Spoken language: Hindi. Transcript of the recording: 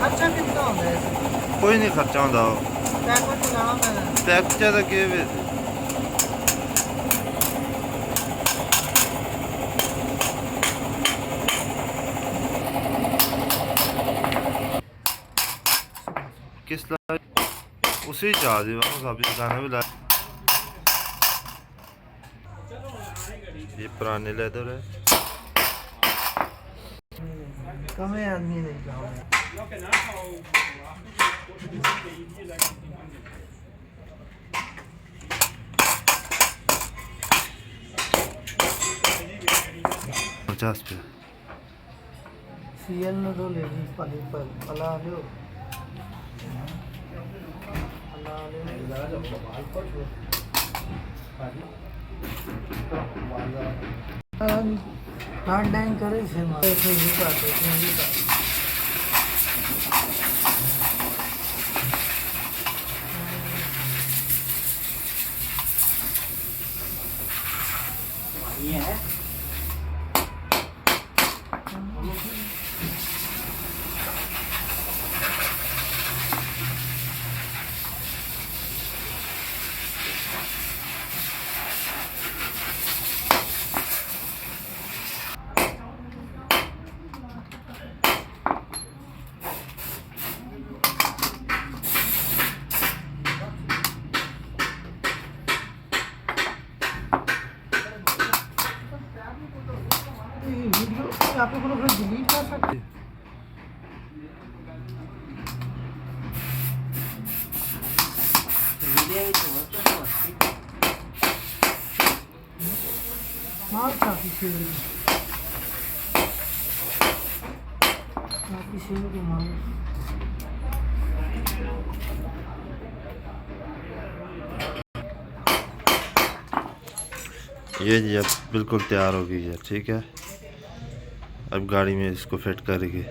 अच्छा कितना होता है ऐसे? कोई नहीं खर्चा होता पैक में चलाना पैना है। पैक ज़्यादा के किस ला उसी चाह दी साबित गाना भी ला। ये पुराने लेदर है। कम आदमी नहीं जाओगे। 50 पे सीएल में तो ले ली पली पर पला लो हार्ड डाइन करे से मारे से ही काटे से ही काटे ये है वीडियो आप लोग डिलीट कर सकते मार काफी शेर को मार ये जी अब बिल्कुल तैयार हो गई है। ठीक है अब गाड़ी में इसको फिट करेंगे।